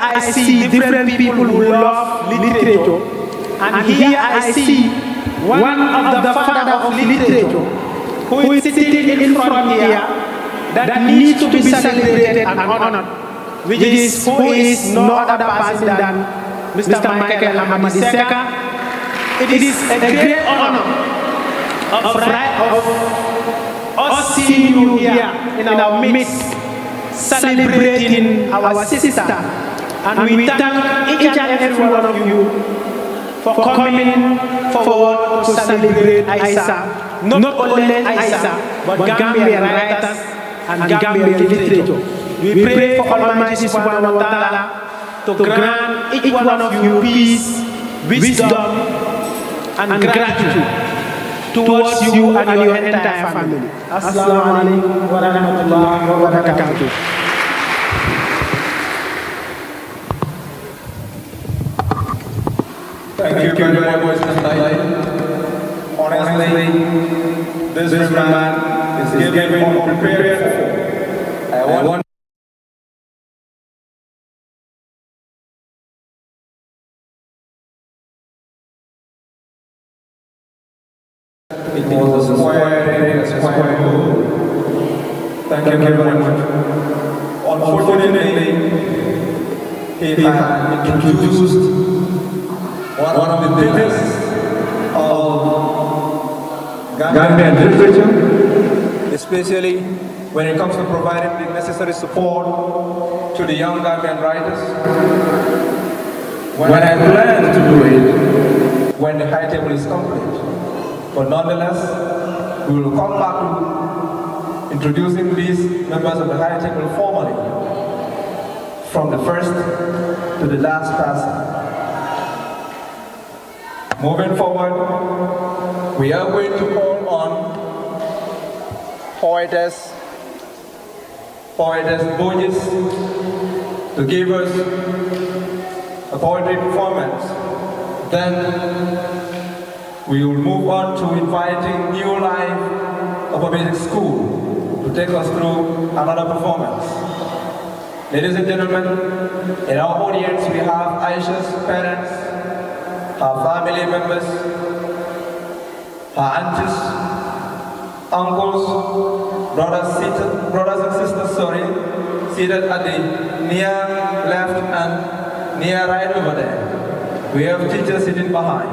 I see different people who love literature, and here I see one of the father of literature who is sitting in front here that needs to be celebrated and honored, who is no other person than Mr. Michael Hamadi Seka. It is a great honor of us seeing you here in our midst, celebrating our sister. And we thank each and every one of you for coming forward to celebrate Aisha. Not only Aisha, but Gambian writers and Gambian literature. We pray for Almighty Subhanahu wa Ta'ala to grant each one of you peace, wisdom, and gratitude towards you and your entire family. Assalamu alaikum wa rahmatullahi wa barakatuh. Thank you very much, Mr. Honestly, this man is giving more prepared for. I want it was a square hole. Thank you very much. Unfortunately, he had introduced one of the biggest of Gambian literature, especially when it comes to providing the necessary support to the young Gambian writers. When I plan to do it, when the high table is complete. But nonetheless, we will come back to introducing these members of the high table formally, from the first to the last person. Moving forward, we are going to call on poetess Borges to give us a poetry performance. Then we will move on to inviting New Life Upper Basic School to take us through another performance. Ladies and gentlemen, in our audience we have Aisha's parents, her family members, her aunties, uncles, brothers and sisters, seated at the near left and near right over there. We have teachers sitting behind.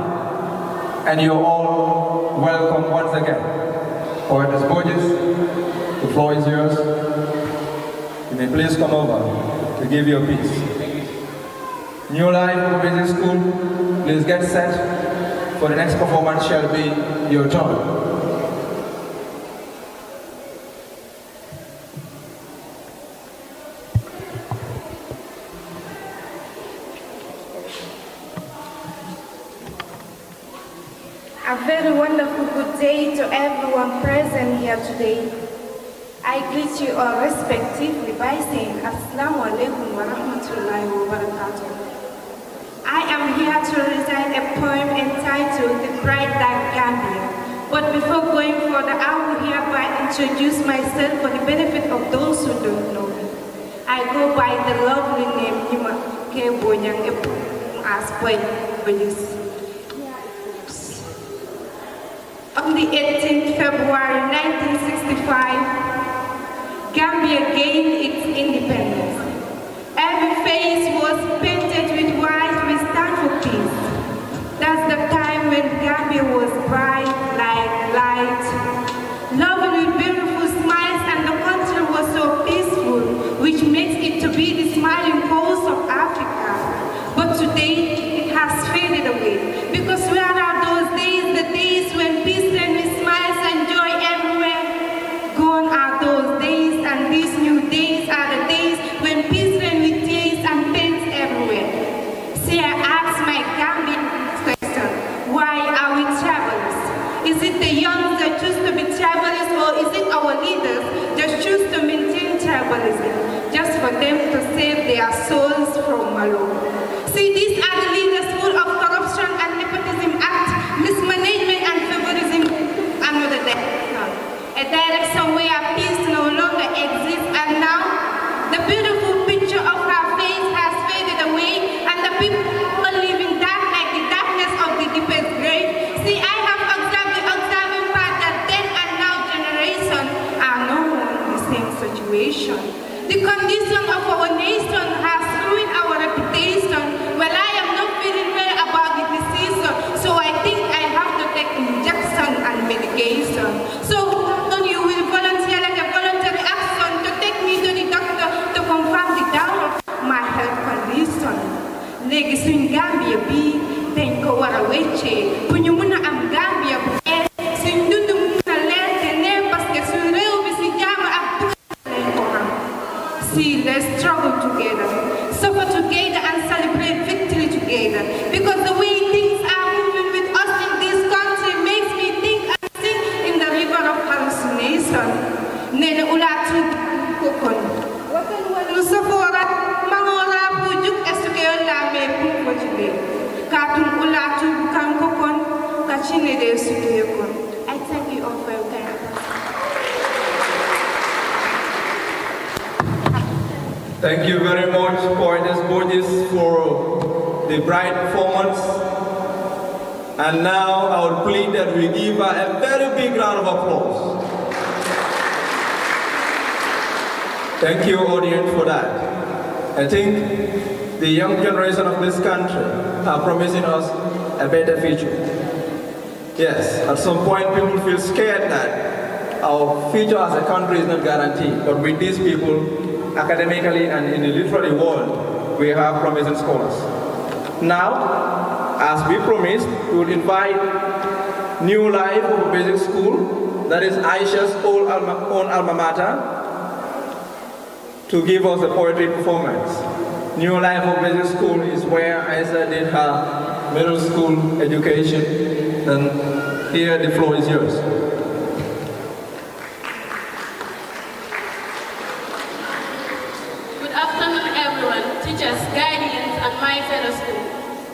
And you're all welcome once again. Poetess Borges, the floor is yours. You may please come over to give your piece. New Life Basic School, please get set for the next performance shall be your turn. A very wonderful good day to everyone present here today. I greet you all respectively by saying Assalamu alaikum wa rahmatullahi wa barakatuh. I am here to recite a poem entitled The Bright Dark Gambia. But before going further, I will hereby introduce myself for the benefit of those who don't know me. I go by the lovely name Nima Kebonyang Epo as poet. On the 18th February 1965, Gambia gained its independence. Every face was painted with white. We stand for peace. That's the time when Gambia was bright like light, loving with beautiful smiles, and the country was so peaceful, which makes it to be the smiling coast of Africa. But today, it has faded away. Because where are those days, the days when peace and with smiles and joy everywhere? Gone are those days, and these new days are the days when peace and with tears and pains everywhere. See, I ask my Gambian question, why are we travelers? Is it the young that choose to be travelers, or is it our leaders that choose to maintain tribalism, just for them to save their souls from Malo? See, these are the leaders full of corruption and nepotism act, mismanagement and favorism, another direction. A direction where peace no longer exists, and now the beautiful picture of her face has faded away. situation. The condition of our nation has ruined our reputation. Well, I am not feeling well about the disease, so I think I have to take injection and medication. So you will volunteer like a voluntary action to take me to the doctor to confirm the down of my health condition. Léegi suñ Gambia bi dañ ko war a wecce pour ñu mën a am Gambia bu suñ dund mën a leer te ne parce que suñ réew bi si jàmm ak lañ ko am. See, let's struggle together, suffer together and celebrate victory together, because the way things are moving with us in this country makes me think and sing in the river of hallucination. Nene ulatu kokon. Wakan walu safora mangora pujuk esukeyo lame punko chile. Katun ulatu bukan kokon kachine de esukeyo kon. I thank you all for your time. Thank you very much, Poetess Borges, for the bright performance. And now I would plead that we give her a very big round of applause. Thank you, audience, for that. I think the young generation of this country are promising us a better future. Yes, at some point people feel scared that our future as a country is not guaranteed. But with these people, academically and in the literary world, we have promising scholars. Now, as we promised, we will invite New Life of Basic School, that is Aisha's own alma mater, to give us a poetry performance. New Life of Basic School is where Aisha did her middle school education, and here the floor is yours. Teachers, guardians, and my fellow school.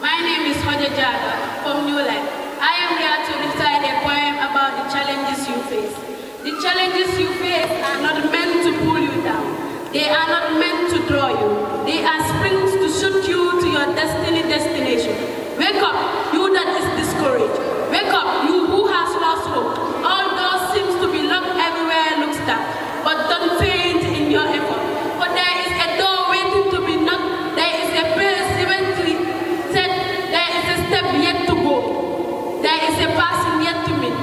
My name is Hoja Jada from New Life. I am here to recite a poem about the challenges you face. The challenges you face are not meant to pull you down. They are not meant to draw you. They are springs to shoot you to your destination. Wake up, you that is discouraged. Wake up, you who has lost hope. All doors seems to be locked everywhere looks dark. But don't faint in your effort. For there is a door waiting to be knocked. There is a place eventually set. There is a step yet to go. There is a person yet to meet.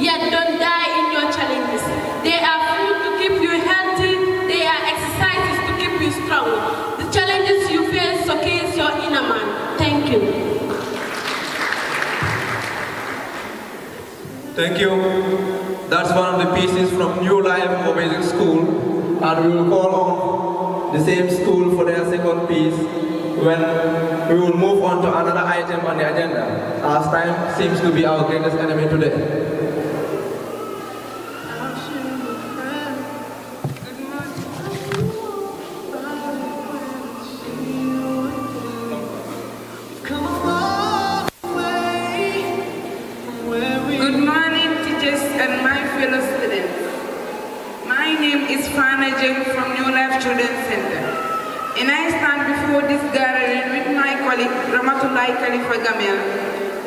Yet don't die in your challenges. They are food to keep you healthy. They are exercises to keep you strong. The challenges you face showcase your inner man. Thank you. Thank you. That's one of the pieces from New Life Basic School, and we will call on the same school for their second piece when we will move on to another item on the agenda, as time seems to be our greatest enemy today. From New Life Children's Center. And I stand before this gathering with my colleague Ramatullah Khalifa Gamel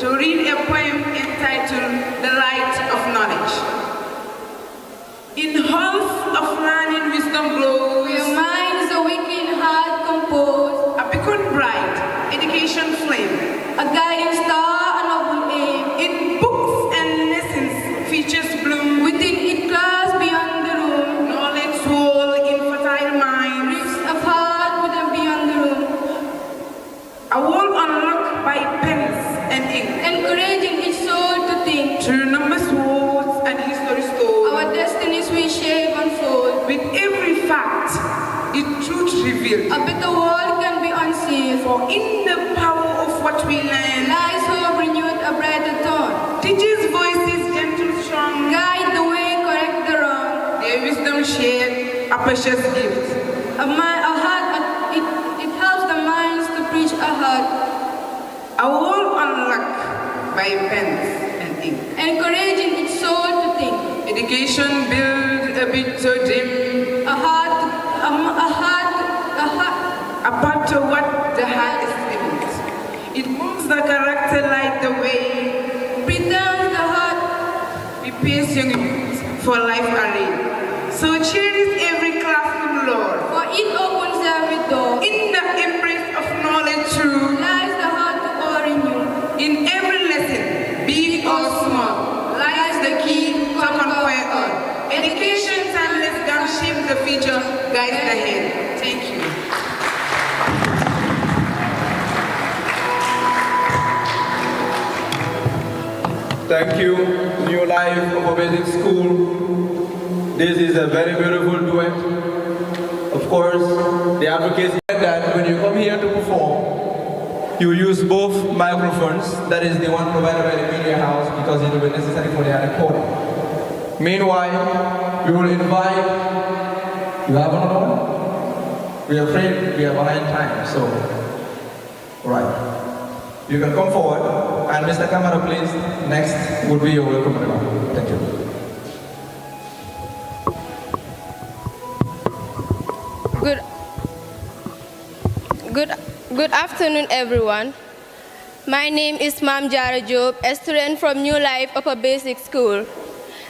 to read a poem entitled The Light of Knowledge. In halls of learning wisdom glows, your mind is awakened, heart composed, a beacon bright, education flame, a guiding star, a noble aim. In books and lessons, features bloom within it, class beyond the room. Knowledge soul in fertile mind, rifts of heart within beyond the room. A world unlocked by pens and ink, encouraging each soul to think. To remember swords and history stored. Our destinies we shape and fold. With every fact, the truth revealed. A better world can be unseen. For in the power of what we learn lies hope renewed, a brighter dawn. Teachers' voices gentle, strong, guide the way, correct the wrong. Their wisdom shared, a precious gift. It helps the minds to preach a heart. A world unlocked by pens and ink. Encouraging its soul to think. Education build a bit so dim. A part of what the heart is living. It moves the character like the way. Preserves the heart. Prepares young youth for life array. So cherish every classroom, Lord. For it opens every door. In the embrace of knowledge true, Lies the heart to all in you. in every lesson, big or small, lies the key to conquer all. Education and wisdom shape the future, guide the head. Thank you. Thank you, New Life of a Basic School. This is a very beautiful duet. Of course, the advocacy that when you come here to perform, you use both microphones. That is the one provided by the media house because it will be necessary for the recording. Meanwhile, we will invite. You have another one? We are afraid we are behind time, so. Right. You can come forward. And Mr. Camara, please, next would be your welcome remark. Thank you. Good afternoon, everyone. My name is Mam Jara Job, a student from New Life Upper Basic School.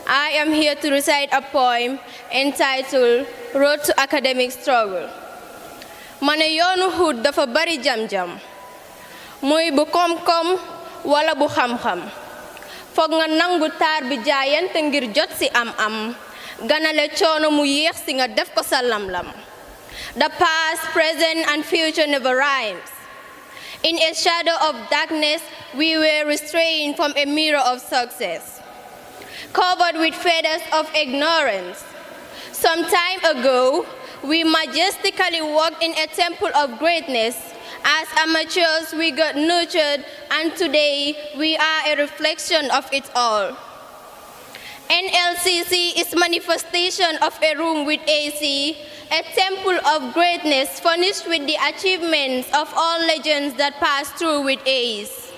I am here to recite a poem entitled Road to Academic Struggle. Mane yoonu hud dafa bari jam-jam. Muy bu kom-kom wala bu xam-xam. Foog nga nangu taar bi jaayante ngir jot si am-am. Ganale coono mu yéex si nga def ko sa lam-lam. The past, present, and future never rhymes. In a shadow of darkness, we were restrained from a mirror of success, covered with feathers of ignorance. Some time ago, we majestically walked in a temple of greatness. As amateurs, we got nurtured, and today we are a reflection of it all. NLCC is manifestation of a room with AC, a temple of greatness furnished with the achievements of all legends that pass through with A's.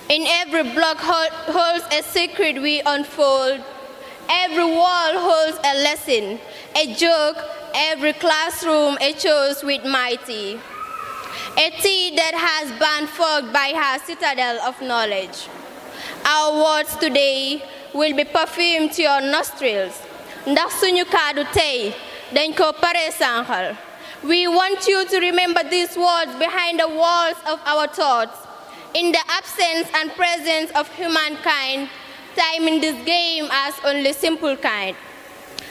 In every block holds a secret we unfold. Every wall holds a lesson, a joke, every classroom a chose with mighty. A tea that has been fogged by her citadel of knowledge. Our words today will be perfumed to your nostrils. Ndax suñu kaddu tey dañ ko pare sànqal. We want you to remember these words behind the walls of our thoughts. In the absence and presence of humankind, time in this game as only simple kind.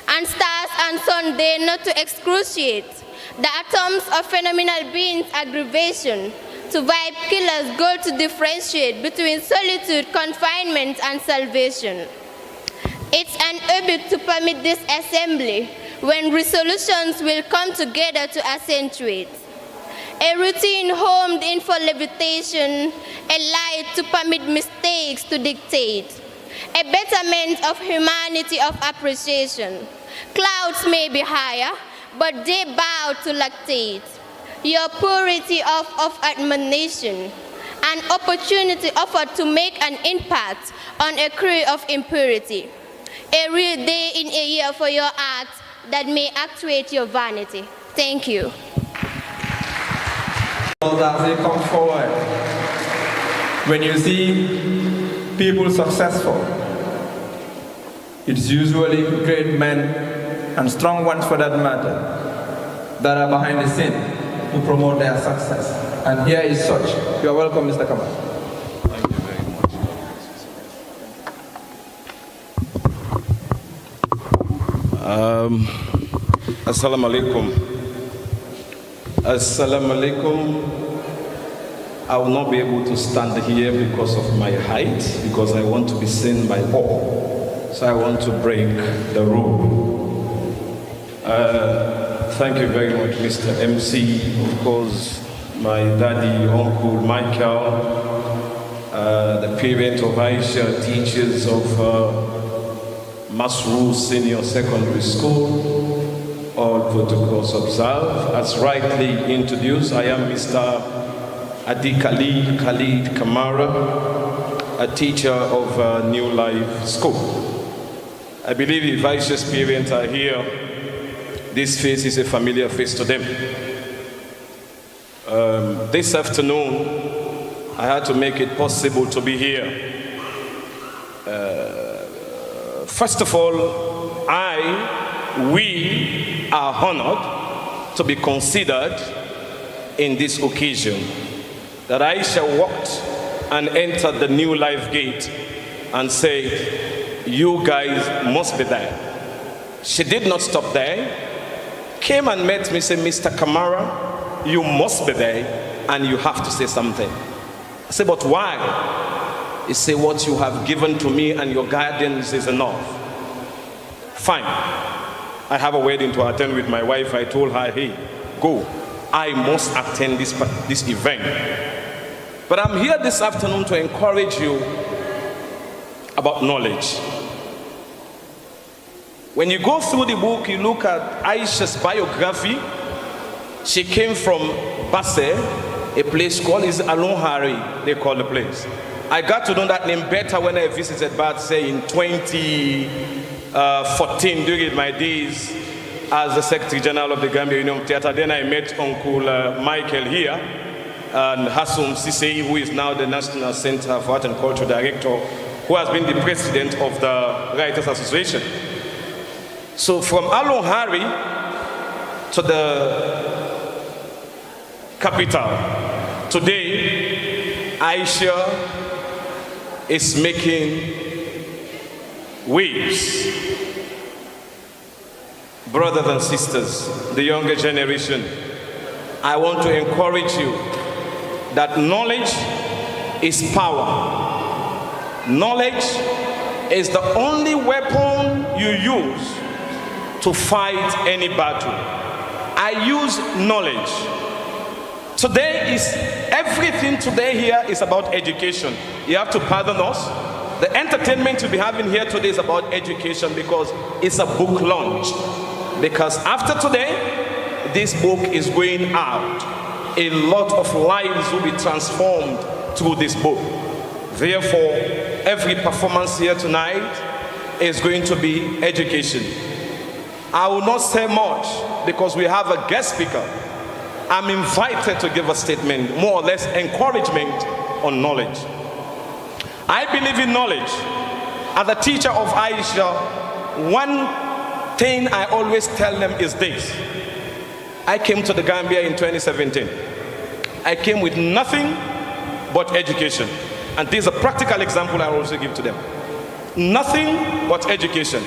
And stars and sun dare not to excruciate. The atoms of phenomenal beings' aggravation. To vibe killers' goal to differentiate between solitude, confinement, and salvation. It's an habit to permit this assembly when resolutions will come together to accentuate. A routine homed in for levitation, a light to permit mistakes to dictate. A betterment of humanity of appreciation. Clouds may be higher, but they bow to lactate. Your purity of admonition, an opportunity offered to make an impact on a crew of impurity. A real day in a year for your acts that may actuate your vanity. Thank you. As they come forward, when you see people successful, it's usually great men and strong ones for that matter that are behind the scene to promote their success. And here is such. You are welcome, Mr. Kamal. Thank you very much. Assalamu alaikum. Assalamu alaikum. I will not be able to stand here because of my height, because I want to be seen by all. So I want to break the rule. Thank you very much, Mr. MC. Of course, my daddy, uncle Michael, the parent of Aisha, teachers of Masru Senior Secondary School, all protocols observed. As rightly introduced, I am Mr. Adi Khalid Kamara, a teacher of New Life School. I believe if Aisha's parents are here, this face is a familiar face to them. This afternoon, I had to make it possible to be here. First of all, I we are honored to be considered in this occasion. That Aisha walked and entered the New Life gate and said, you guys must be there. She did not stop there. Came and met me, said, Mr. Kamara, you must be there and you have to say something. I said, but why? He said, what you have given to me and your guidance is enough. Fine. I have a wedding to attend with my wife. I told her, hey, go. I must attend this event. But I'm here this afternoon to encourage you about knowledge. When you go through the book, you look at Aisha's biography. She came from Basse, a place called Alonhari, they call the place. I got to know that name better when I visited Basse in 2014 during my days as the Secretary General of the Gambia Union Theatre. Then I met Uncle Michael here and Hassoum Sisei, who is now the National Center for Art and Culture Director, who has been the president of the Writers Association. So from Alonhari to the capital, today Aisha is making waves. Brothers and sisters, the younger generation, I want to encourage you that knowledge is power. Knowledge is the only weapon you use to fight any battle. I use knowledge. Everything today here is about education. You have to pardon us. The entertainment we'll be having here today is about education because it's a book launch. Because after today, this book is going out. A lot of lives will be transformed through this book. Therefore, every performance here tonight is going to be education. I will not say much because we have a guest speaker. I'm invited to give a statement, more or less encouragement on knowledge. I believe in knowledge. As a teacher of Aisha, one thing I always tell them is this. I came to the Gambia in 2017. I came with nothing but education. And this is a practical example I also give to them. Nothing but education.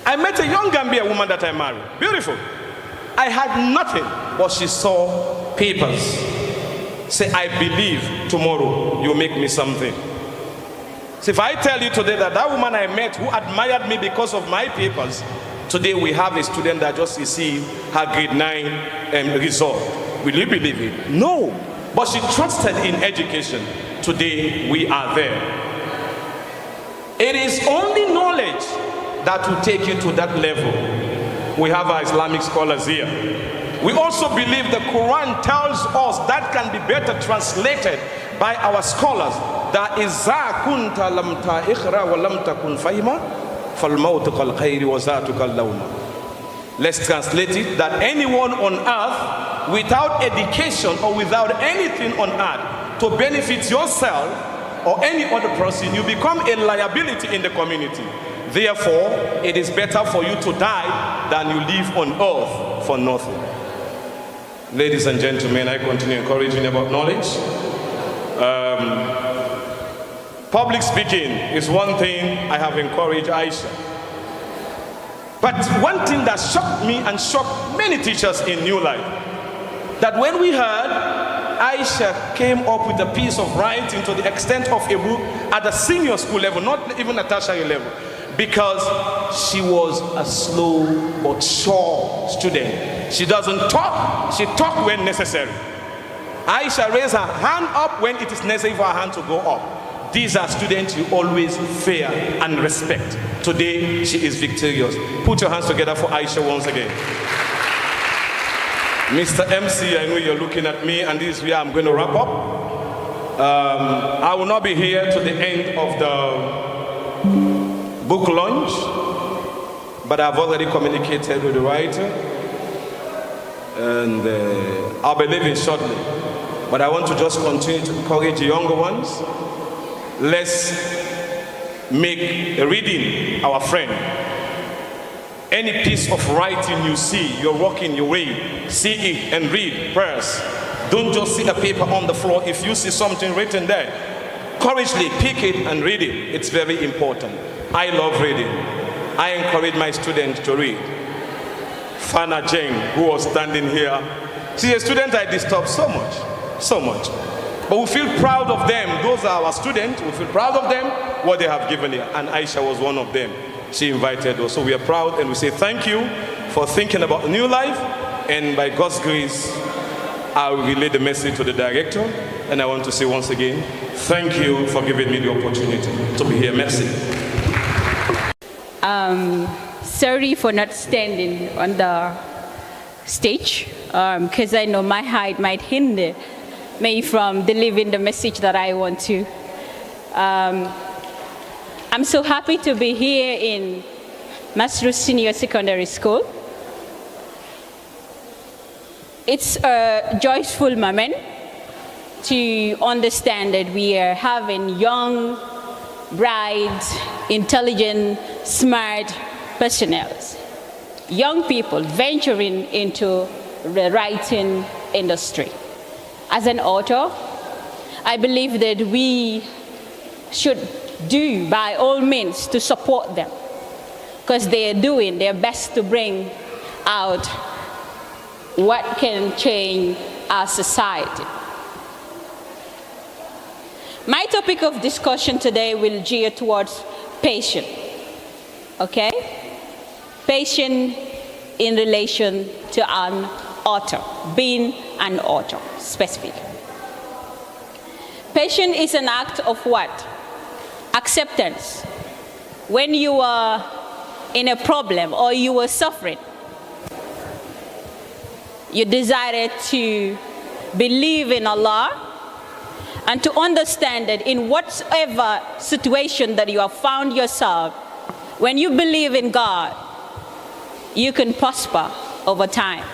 I met a young Gambian woman that I married. Beautiful. I had nothing, but she saw papers. Say, I believe tomorrow you'll make me something. So if I tell you today that that woman I met who admired me because of my papers, today we have a student that just received her grade 9 result. Will you believe it? No. But she trusted in education. Today we are there. It is only knowledge that will take you to that level. We have our Islamic scholars here. We also believe the Quran tells us that can be better translated by our scholars. That إِذَا كُنْتَ لَمْ تَإِخْرَ وَلَمْ تَكُنْ فَهِمًا فَالْمَوْتُ كَالْخَيْرِ وَذَاتُكَ اللَّوْمَ. Let's translate it that anyone on earth without education or without anything on earth to benefit yourself or any other person, you become a liability in the community. Therefore, it is better for you to die than you live on earth for nothing. Ladies and gentlemen, I continue encouraging about knowledge. Public speaking is one thing I have encouraged Aisha. But one thing that shocked me and shocked many teachers in New Life, that when we heard Aisha came up with a piece of writing to the extent of a book at the senior school level, not even a tertiary level, because she was a slow but sure student. She doesn't talk, she talks when necessary. Aisha raised her hand up when it is necessary for her hand to go up. These are students you always fear and respect. Today, she is victorious. Put your hands together for Aisha once again. Mr. MC, I know you're looking at me, and this is where I'm going to wrap up. I will not be here to the end of the book launch, but I've already communicated with the writer, and I'll be leaving shortly. But I want to just continue to encourage the younger ones. Let's make reading our friend. Any piece of writing you see, you're walking, you read, see it and read prayers. Don't just see a paper on the floor. If you see something written there, courageously pick it and read it. It's very important. I love reading. I encourage my students to read. Fana Jane, who was standing here, she's a student I disturb so much. But we feel proud of them. Those are our students. We feel proud of them, what they have given here. And Aisha was one of them. She invited us. So we are proud and we say thank you for thinking about New Life. And by God's grace, I will relay the message to the director. And I want to say once again, thank you for giving me the opportunity to be here. Merci. Sorry for not standing on the stage, because I know my height might hinder me from delivering the message that I want to. I'm so happy to be here in Masrus Senior Secondary School. It's a joyful moment to understand that we are having young, bright, intelligent, smart personnel, young people venturing into the writing industry. As an author, I believe that we should do by all means to support them, because they are doing their best to bring out what can change our society. My topic of discussion today will gear towards patience, okay? Patience in relation to an author, being an author specifically. Patience is an act of what? Acceptance. When you are in a problem or you are suffering, you decided to believe in Allah and to understand that in whatever situation that you have found yourself, when you believe in God, you can prosper over time.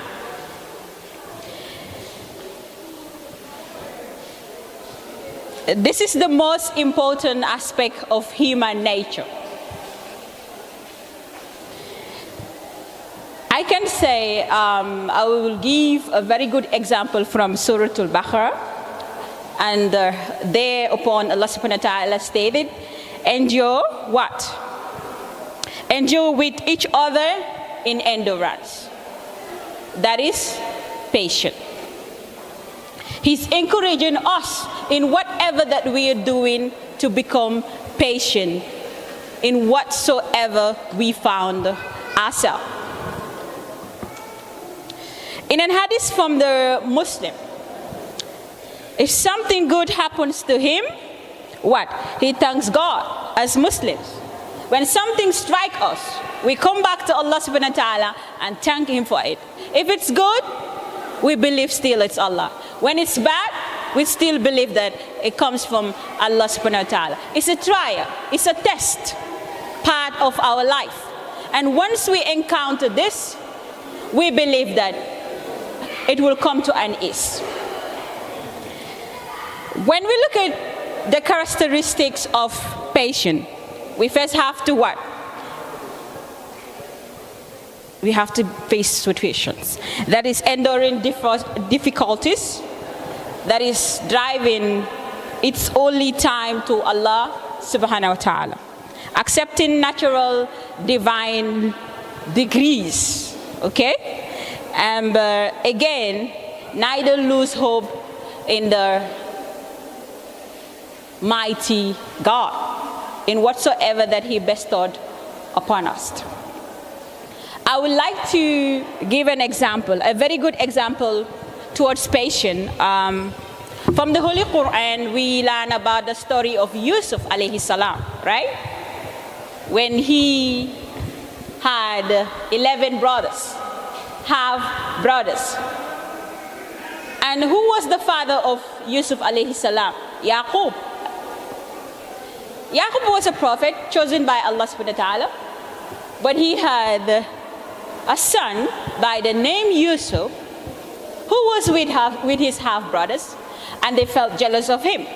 This is the most important aspect of human nature. I can say, I will give a very good example from Surah Al-Baqarah, and thereupon Allah subhanahu wa ta'ala stated, endure what? Endure with each other in endurance. That is patience. He's encouraging us in whatever that we are doing to become patient in whatsoever we found ourselves. In an hadith from the Muslim, if something good happens to him, what? He thanks God. As Muslims, when something strikes us, we come back to Allah subhanahu wa ta'ala and thank Him for it. If it's good, we believe still it's Allah. When it's bad, we still believe that it comes from Allah subhanahu wa ta'ala. It's a trial, it's a test, part of our life. And once we encounter this, we believe that it will come to an ease. When we look at the characteristics of patience, we first have to what? We have to face situations. That is enduring difficulties. That is driving its only time to Allah subhanahu wa ta'ala. Accepting natural divine degrees, okay? And again, neither lose hope in the mighty God, in whatsoever that He bestowed upon us. I would like to give an example, a very good example towards patience. From the Holy Quran, we learn about the story of Yusuf alayhi salam, right? When he had 11 brothers, half brothers. And who was the father of Yusuf alayhi salam? Yaqub. Yaqub was a prophet chosen by Allah subhanahu wa ta'ala, but he had a son by the name Yusuf who was with his half brothers, and they felt jealous of him.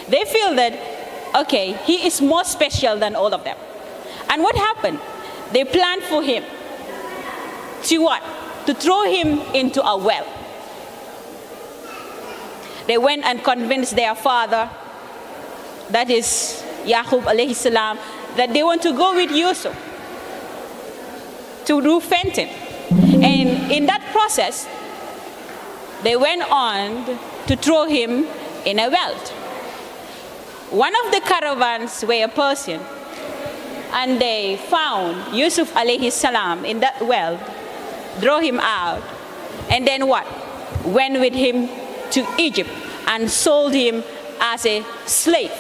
They feel that, okay, he is more special than all of them. And what happened? They planned for him to what? To throw him into a well. They went and convinced their father, that is Yaqub alayhi salam, that they want to go with Yusuf to do fencing. And in that process, they went on to throw him in a well. One of the caravans were Persian, and they found Yusuf alayhi salam in that well, draw him out, and then what? Went with him to Egypt and sold him as a slave.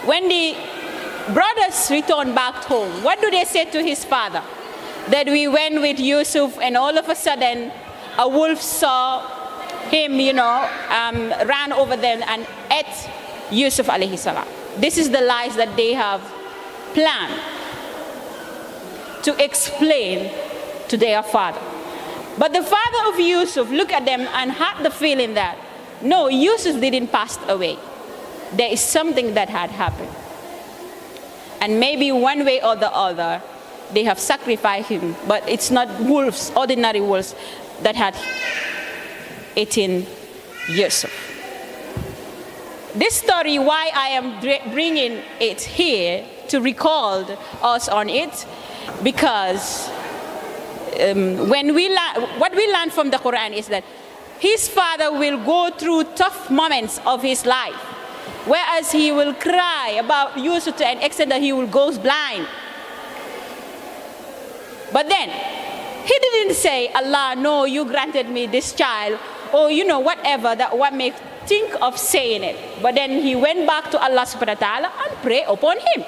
When the brothers returned back home, what do they say to his father? That we went with Yusuf and all of a sudden a wolf saw him, ran over them and ate Yusuf alayhi salam. This is the lies that they have planned to explain to their father. But the father of Yusuf looked at them and had the feeling that, no, Yusuf didn't pass away. There is something that had happened. And maybe one way or the other, they have sacrificed him, but it's not wolves, ordinary wolves, that had eaten Yusuf. This story, why I am bringing it here to recall us on it, because what we learn from the Quran is that his father will go through tough moments of his life, whereas he will cry about Yusuf to an extent that he will go blind. But then, he didn't say, Allah, no, you granted me this child, or whatever, that one may think of saying it. But then he went back to Allah subhanahu wa ta'ala and prayed upon him.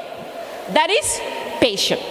That is patient.